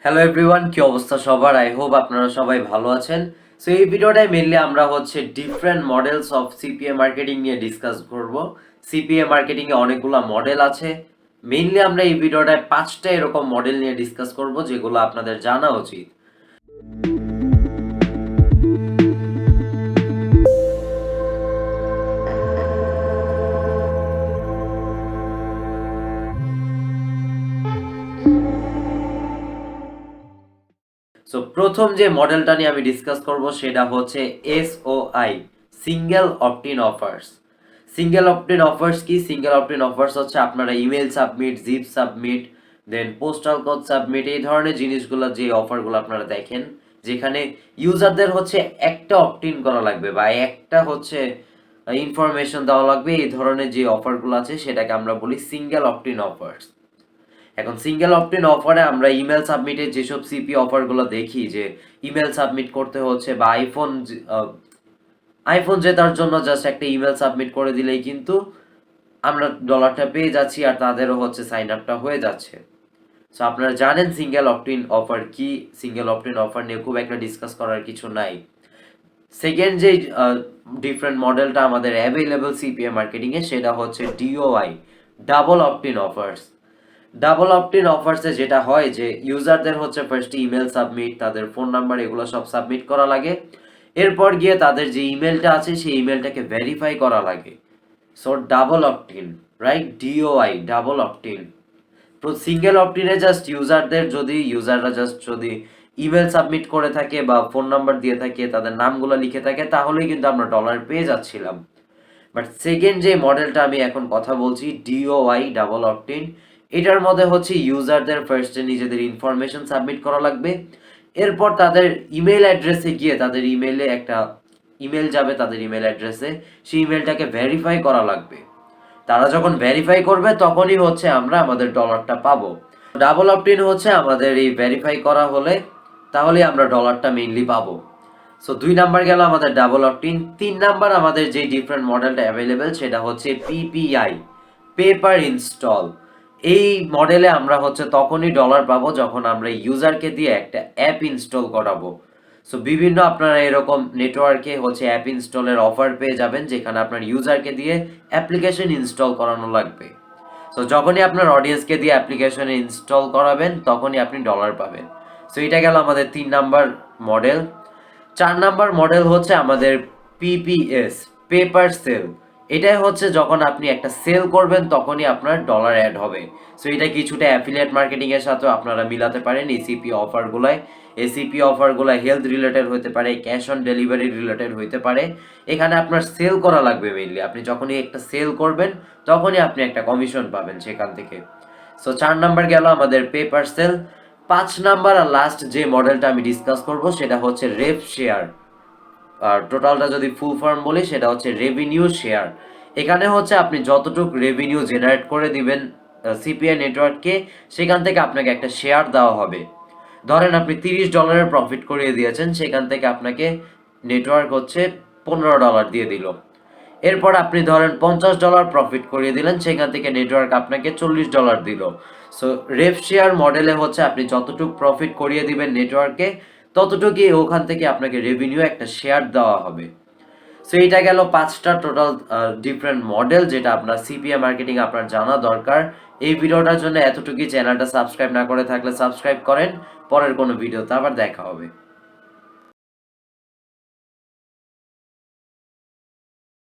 Hello everyone, কি অবস্থা সবার? আই হোপ আপনারা সবাই ভালো আছেন। সো এই ভিডিওটায় মেইনলি আমরা different models of CPA marketing নিয়ে ডিসকাস করব। সিপিএ মার্কেটিং এ অনেকগুলো মডেল আছে। মেইনলি আমরা এই ভিডিওটায় 5টা এরকম মডেল নিয়ে ডিসকাস করব যেগুলো আপনাদের জানা উচিত। সো প্রথম যে মডেলটা নিয়ে আমি ডিসকাস করব সেটা হচ্ছে SOI, single opt-in offers. Single opt-in offers কি? সিঙ্গেল অপটিন অফার্স হচ্ছে আপনারা ইমেল সাবমিট, জিপ সাবমিট, দেন পোস্টাল কোড সাবমিট, এই ধরনের জিনিসগুলো, যে অফারগুলো আপনারা দেখেন যেখানে ইউজারদের একটা অপটিন করা লাগবে বা একটা ইনফরমেশন দেওয়া লাগবে, এই ধরনের যে অফারগুলো আছে সেটাকে আমরা বলি সিঙ্গেল অপটিন অফার্স। এখন সিঙ্গেল অপটিন অফারে আমরা ইমেল সাবমিটের যেসব সিপি অফারগুলো দেখি, যে ইমেল সাবমিট করতে হচ্ছে বা আইফোন জেতার জন্য জাস্ট একটা ইমেল সাবমিট করে দিলেই কিন্তু আমরা ডলারটা পেয়ে যাচ্ছি আর তাদেরও সাইন আপটা হয়ে যাচ্ছে। সো আপনারা জানেন সিঙ্গেল অপটিন অফার কি। সিঙ্গেল অপটিন অফার নিয়ে খুব একটা ডিসকাস করার কিছু নাই। সেকেন্ড যে ডিফারেন্ট মডেলটা আমাদের অ্যাভেলেবল সিপিএ মার্কেটিংয়ে, সেটা হচ্ছে DOI, double opt in offers. Double opt in অফার্সে যেটা হয় যে ইউজারদের ফার্স্ট ইমেল সাবমিট, তাদের ফোন নাম্বার, এগুলো সব সাবমিট করা লাগে। এরপর গিয়ে তাদের যে ইমেলটা আছে সেই ইমেলটাকে ভেরিফাই করা লাগে। So double opt-in, right? DOI, double opt-in. তো সিঙ্গেল অপটিনে জাস্ট ইউজাররা যদি ইমেল সাবমিট করে থাকে বা ফোন নাম্বার দিয়ে থাকে, তাদের নামগুলো লিখে থাকে, তাহলেই কিন্তু আমরা ডলার পেয়ে যাচ্ছিলাম। বাট সেকেন্ড যে মডেলটা আমি এখন কথা বলছি, ডিওআই, ডাবল অপটিন, এটার মধ্যে ইউজারদের ফার্স্টে নিজেদের ইনফরমেশন সাবমিট করা লাগবে। এরপর তাদের ইমেল অ্যাড্রেসে গিয়ে, তাদের ইমেলে একটা ইমেল যাবে তাদের ইমেল অ্যাড্রেসে, সেই ইমেলটাকে ভেরিফাই করা লাগবে। তারা যখন ভেরিফাই করবে তখনই আমরা আমাদের ডলারটা পাবো। ডাবল অপটিন আমাদের এই ভেরিফাই করা হলে তাহলে আমরা ডলারটা মেইনলি পাবো। সো 2 নাম্বার গেল আমাদের ডাবল অপটিন। 3 নাম্বার আমাদের যে ডিফারেন্ট মডেলটা অ্যাভেলেবেল সেটা হচ্ছে পিপিআই, পে পার ইনস্টল। এই মডেলে আমরা তখনই ডলার পাবো যখন আমরা ইউজারকে দিয়ে একটা অ্যাপ ইনস্টল করাবো। সো বিভিন্ন আপনারা এরকম নেটওয়ার্কে অ্যাপ ইনস্টলের অফার পেয়ে যাবেন, যেখানে আপনার ইউজারকে দিয়ে অ্যাপ্লিকেশন ইনস্টল করানো লাগবে। সো যখনই আপনার অডিয়েন্সকে দিয়ে অ্যাপ্লিকেশন ইনস্টল করাবেন তখনই আপনি ডলার পাবেন। সো এটা গেল আমাদের 3 নাম্বার মডেল। 4 নাম্বার মডেল আমাদের পিপিএস, পেপার সেল। এটাই যখন আপনি একটা সেল করবেন তখনই আপনার ডলার অ্যাড হবে। সো এটা কিছুটা অ্যাফিলিয়েট মার্কেটিং এর সাথে আপনারা মিলাতে পারেন এসিপি অফারগুলোয়। এসিপি অফারগুলো হেলথ রিলেটেড হতে পারে, ক্যাশ অন ডেলিভারি রিলেটেড হতে পারে। এখানে আপনার সেল করা লাগবে মেইনলি। আপনি যখনই একটা সেল করবেন তখনই আপনি একটা কমিশন পাবেন সেখান থেকে। সো 4 নাম্বার গেল আমাদের পেপার সেল। 5 নাম্বার আর লাস্ট যে মডেলটা আমি ডিসকাস করব সেটা হচ্ছে রেভ শেয়ার। আর টোটালটা যদি ফুল ফর্ম বলি সেটা হচ্ছে রেভিনিউ শেয়ার। এখানে আপনি যতটুকু রেভিনিউ জেনারেট করে দিবেন সিপিআই নেটওয়ার্ককে, সেখান থেকে আপনাকে একটা শেয়ার দেওয়া হবে। ধরেন আপনি $30 প্রফিট করিয়ে দিয়েছেন, সেখান থেকে আপনাকে নেটওয়ার্ক $15 দিয়ে দিল। এরপর আপনি ধরেন $50 প্রফিট করিয়ে দিলেন, সেখান থেকে নেটওয়ার্ক আপনাকে $40 দিল। সো রেভ শেয়ার মডেলে আপনি যতটুকু প্রফিট করিয়ে দিবেন নেটওয়ার্কে, ততটুকুই ওখান থেকে আপনাকে রেভিনিউ একটা শেয়ার দেওয়া হবে। সো এইটা গেল 5টা টোটাল ডিফারেন্ট মডেল, যেটা আপনার সিপিএ মার্কেটিং আপনার জানা দরকার। এই ভিডিওটার জন্য এতটুকুই। চ্যানেলটা সাবস্ক্রাইব না করে থাকলে সাবস্ক্রাইব করেন। পরের কোনো ভিডিওতে আবার দেখা হবে।